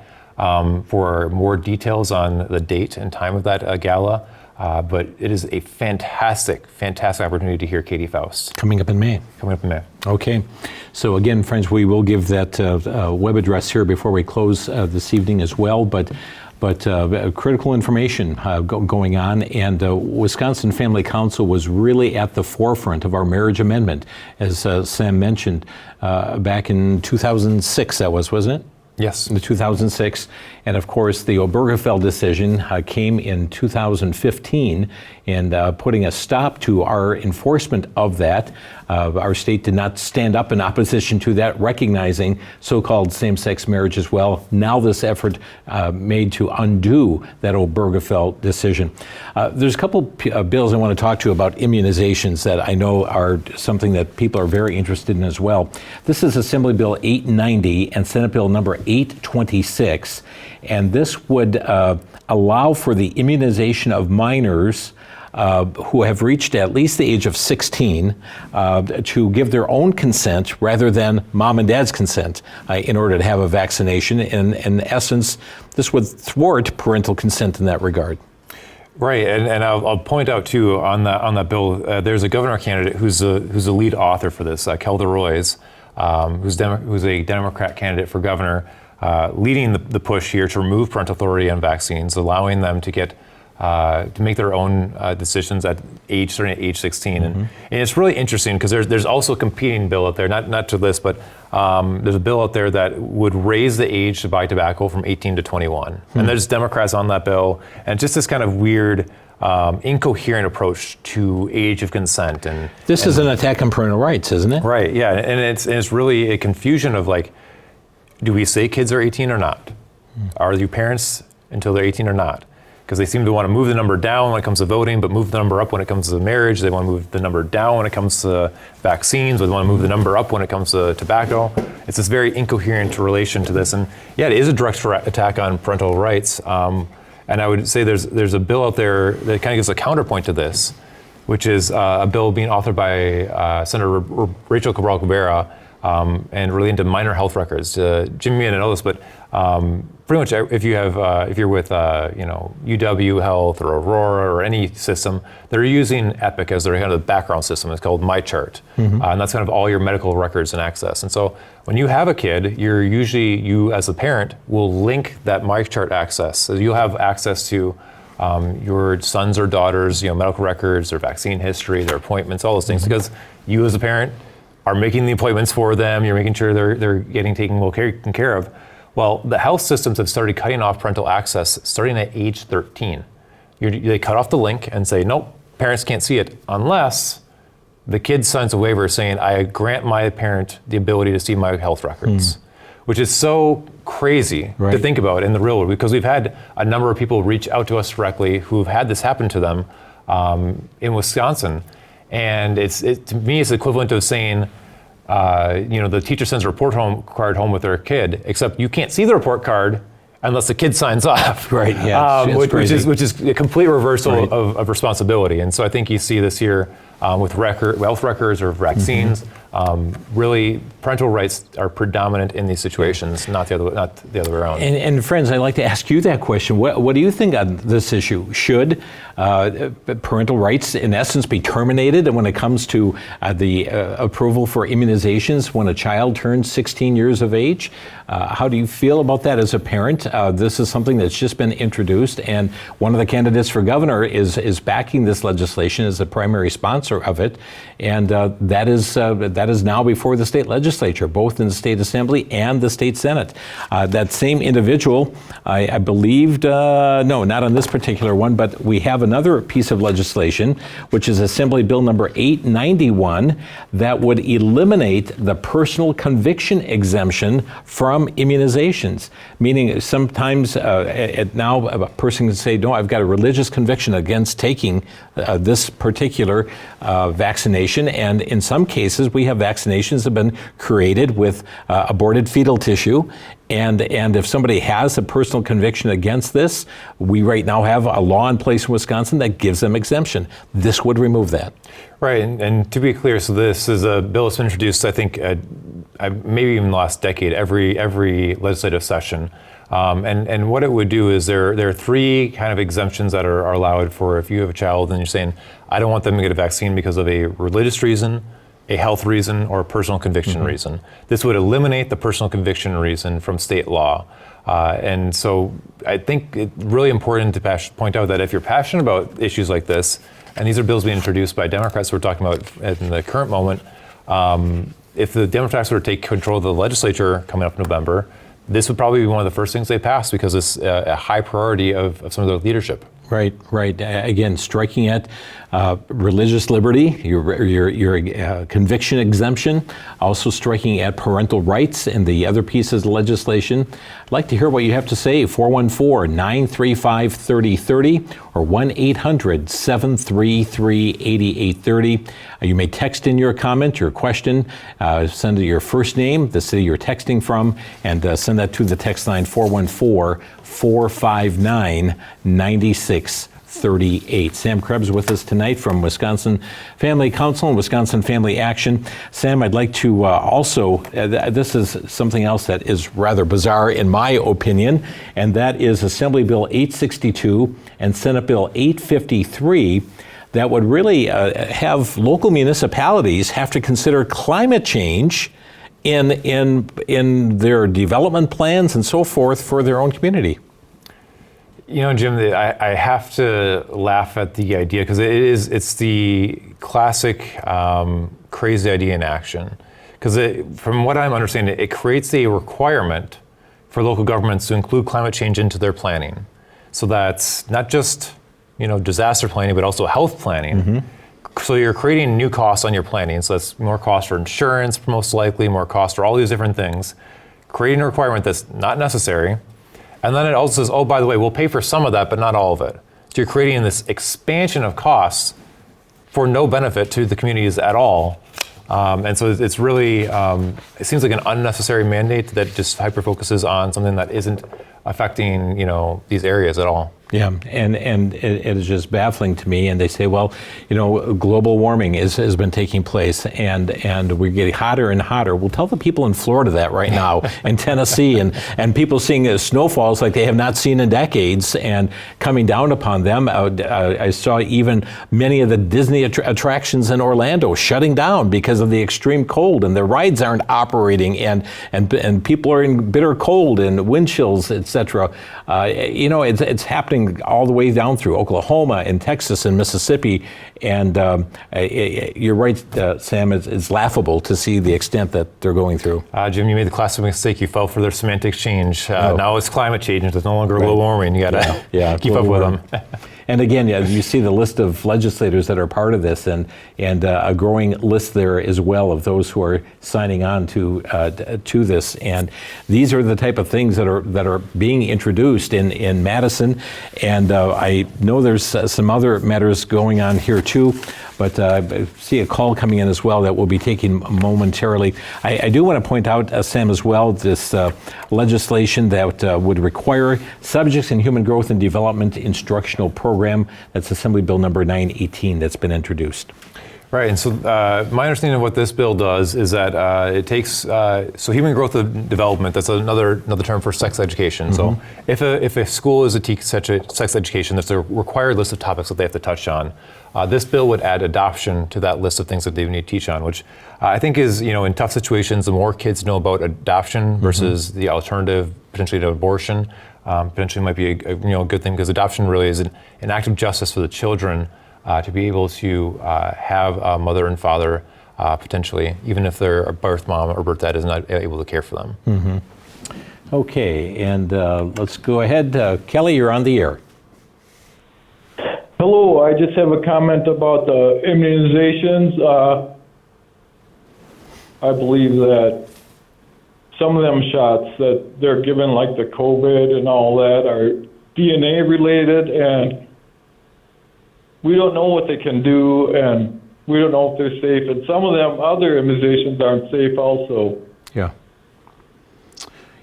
for more details on the date and time of that gala. But it is a fantastic, fantastic opportunity to hear Katie Faust. Coming up in May. Okay. So again, friends, we will give that web address here before we close this evening as well. But critical information going on, and Wisconsin Family Council was really at the forefront of our marriage amendment, as Sam mentioned, back in 2006, that was, wasn't it? Yes. In 2006. And of course, the Obergefell decision came in 2015, and putting a stop to our enforcement of that. Our state did not stand up in opposition to that, recognizing so-called same-sex marriage as well. Now this effort made to undo that Obergefell decision. There's a couple bills I want to talk to you about immunizations that I know are something that people are very interested in as well. This is Assembly Bill 890 and Senate Bill number 826. And this would allow for the immunization of minors who have reached at least the age of 16 to give their own consent rather than mom and dad's consent in order to have a vaccination. In essence, this would thwart parental consent in that regard. Right, and I'll point out too on that bill, there's a governor candidate who's the lead author for this, Kelda Roys, who's a Democrat candidate for governor, leading the push here to remove parental authority on vaccines, allowing them to get to make their own decisions starting at age 16. And it's really interesting because there's also a competing bill out there, not to this, but there's a bill out there that would raise the age to buy tobacco from 18 to 21. And there's Democrats on that bill, and just this kind of weird, incoherent approach to age of consent. And this is an attack on parental rights, isn't it? Right, yeah, and it's really a confusion of like, do we say kids are 18 or not? Are you parents until they're 18 or not? Because they seem to want to move the number down when it comes to voting, but move the number up when it comes to marriage. They want to move the number down when it comes to vaccines, but they want to move the number up when it comes to tobacco. It's this very incoherent relation to this. And yeah, it is a direct attack on parental rights. And I would say there's a bill out there that kind of gives a counterpoint to this, which is a bill being authored by Senator Rachel Cabral-Cabrera, and really into minor health records. Jimmy may not know this, but pretty much if you're with UW Health or Aurora or any system, they're using Epic as their kind of background system. It's called MyChart, and that's kind of all your medical records and access. And so when you have a kid, you as a parent will link that MyChart access. So you'll have access to your sons or daughters, medical records, their vaccine history, their appointments, all those things, because you as a parent are making the appointments for them. You're making sure they're getting taken care of. Well, the health systems have started cutting off parental access starting at age 13. They cut off the link and say, nope, parents can't see it unless the kid signs a waiver saying, I grant my parent the ability to see my health records, which is so crazy to think about in the real world, because we've had a number of people reach out to us directly who've had this happen to them in Wisconsin. And to me, it's equivalent of saying, the teacher sends a report card home with their kid, except you can't see the report card unless the kid signs off. Right. Yeah. Which is a complete reversal of responsibility. And so I think you see this here with health records or vaccines. Really, parental rights are predominant in these situations, not the other way around. And friends, I'd like to ask you that question. What do you think on this issue? Should parental rights, in essence, be terminated when it comes to the approval for immunizations when a child turns 16 years of age? How do you feel about that as a parent? This is something that's just been introduced, and one of the candidates for governor is backing this legislation as a primary sponsor. parts of it, and that is now before the state legislature, both in the state assembly and the state senate. That same individual, I believed, no, not on this particular one, but we have another piece of legislation, which is Assembly Bill number 891, that would eliminate the personal conviction exemption from immunizations. Meaning sometimes now a person can say, no, I've got a religious conviction against taking this particular vaccination. And in some cases, we have vaccinations that have been created with aborted fetal tissue. And if somebody has a personal conviction against this, we right now have a law in place in Wisconsin that gives them exemption. This would remove that. Right, and to be clear, so this is a bill that's been introduced, I think, maybe even the last decade, every legislative session. And what it would do is there are three kind of exemptions that are allowed for if you have a child and you're saying, I don't want them to get a vaccine because of a religious reason, a health reason, or a personal conviction reason. This would eliminate the personal conviction reason from state law. And so I think it's really important to point out that if you're passionate about issues like this, and these are bills being introduced by Democrats we're talking about in the current moment, if the Democrats were to take control of the legislature coming up in November, this would probably be one of the first things they pass because it's a high priority of some of their leadership. Right. Again, striking at religious liberty, your conviction exemption, also striking at parental rights and the other pieces of legislation. I'd like to hear what you have to say. 414-935-3030 or 1-800-733-8830. You may text in your comment, your question, send your first name, the city you're texting from, and send that to the text line 414-459-9638. Sam Krebs with us tonight from Wisconsin Family Council and Wisconsin Family Action. Sam, I'd like to also, this is something else that is rather bizarre in my opinion, and that is Assembly Bill 862 and Senate Bill 853 that would really have local municipalities have to consider climate change in their development plans and so forth for their own community. You know, Jim, I have to laugh at the idea because it's the classic crazy idea in action. Because from what I'm understanding, it creates a requirement for local governments to include climate change into their planning. So that's not just, disaster planning, but also health planning. So you're creating new costs on your planning. So that's more cost for insurance, most likely, more cost for all these different things. Creating a requirement that's not necessary. And then it also says, oh, by the way, we'll pay for some of that, but not all of it. So you're creating this expansion of costs for no benefit to the communities at all. And so it's really, it seems like an unnecessary mandate that just hyper-focuses on something that isn't affecting, these areas at all. Yeah, and it is just baffling to me. And they say, well, global warming has been taking place, and we're getting hotter and hotter. Well, tell the people in Florida that right now, in Tennessee, and people seeing snowfalls like they have not seen in decades, and coming down upon them. I saw even many of the Disney attractions in Orlando shutting down because of the extreme cold, and the rides aren't operating, and people are in bitter cold and wind chills, etc. It's happening all the way down through Oklahoma and Texas and Mississippi. And you're right, Sam, it's laughable to see the extent that they're going through. Jim, you made the classic mistake. You fell for their semantic change. Now it's climate change. It's no longer global warming. You got to keep up with them. And again, you see the list of legislators that are part of this, and a growing list there as well of those who are signing on to this. And these are the type of things that are being introduced in Madison. And I know there's some other matters going on here too. But I see a call coming in as well that we'll be taking momentarily. I do want to point out, Sam, as well, this legislation that would require subjects in human growth and development instructional program. That's Assembly Bill number 918 that's been introduced. Right, and so my understanding of what this bill does is that it takes, so human growth and development, that's another term for sex education. So if a school is to teach sex education, there's a required list of topics that they have to touch on. This bill would add adoption to that list of things that they need to teach on, which I think is, in tough situations, the more kids know about adoption versus the alternative, potentially to abortion, potentially might be a good thing, because adoption really is an act of justice for the children to be able to have a mother and father potentially, even if their birth mom or birth dad is not able to care for them. Mm-hmm. Okay, and let's go ahead. Kelly, you're on the air. Hello, I just have a comment about the immunizations. I believe that some of them shots that they're given, like the COVID and all that, are DNA related, and we don't know what they can do, and we don't know if they're safe. And some of them other immunizations aren't safe also. Yeah.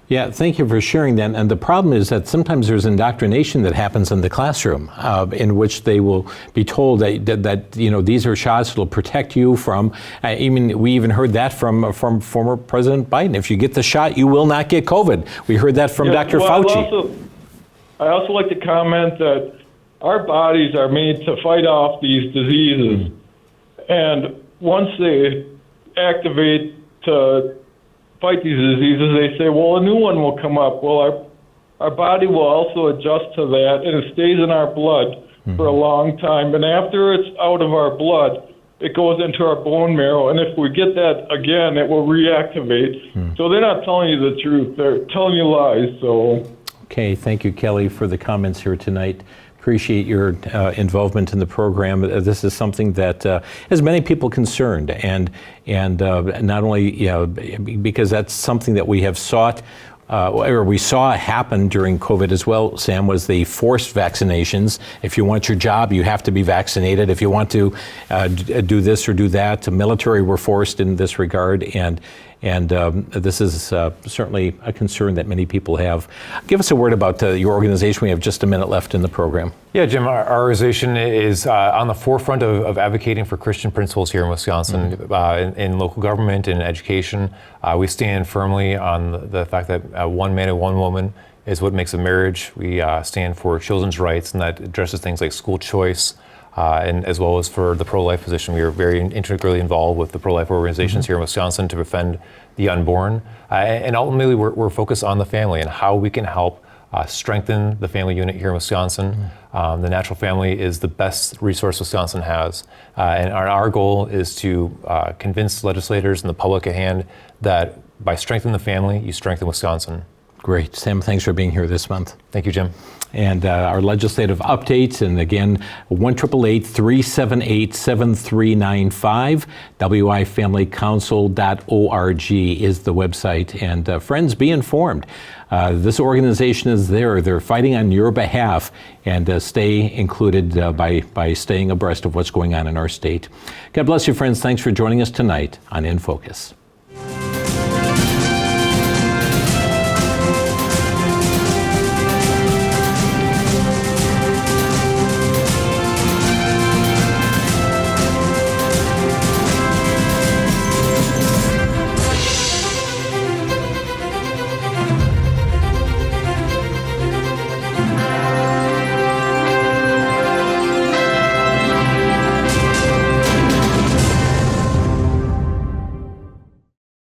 Yeah, thank you for sharing that. And the problem is that sometimes there's indoctrination that happens in the classroom, in which they will be told that these are shots that will protect you from. We even heard that from former President Biden. If you get the shot, you will not get COVID. We heard that from Dr. Fauci. I also like to comment that our bodies are made to fight off these diseases, and once they activate to fight these diseases, they say, well, a new one will come up. Well, our body will also adjust to that, and it stays in our blood for a long time. And after it's out of our blood, it goes into our bone marrow. And if we get that again, it will reactivate. So they're not telling you the truth. They're telling you lies. So. Okay, thank you, Kelly, for the comments here tonight. Appreciate your involvement in the program. This is something that has many people concerned, and not only because that's something that we have sought, or we saw happen during COVID as well, Sam, was the forced vaccinations. If you want your job, you have to be vaccinated. If you want to do this or do that, the military were forced in this regard, and this is certainly a concern that many people have. Give us a word about your organization. We have just a minute left in the program. Yeah, Jim, our organization is on the forefront of advocating for Christian principles here in Wisconsin, in local government and education. We stand firmly on the fact that one man and one woman is what makes a marriage. We stand for children's rights, and that addresses things like school choice, and as well as for the pro-life position. We are very integrally involved with the pro-life organizations here in Wisconsin to defend the unborn. And ultimately, we're focused on the family and how we can help strengthen the family unit here in Wisconsin. The natural family is the best resource Wisconsin has. And our goal is to convince legislators and the public at hand that by strengthening the family, you strengthen Wisconsin. Great. Sam, thanks for being here this month. Thank you, Jim. And our legislative updates, and again, 1-888-378-7395, wifamilycouncil.org is the website. And friends, be informed. This organization is there. They're fighting on your behalf, and stay included by staying abreast of what's going on in our state. God bless you, friends. Thanks for joining us tonight on inFocus.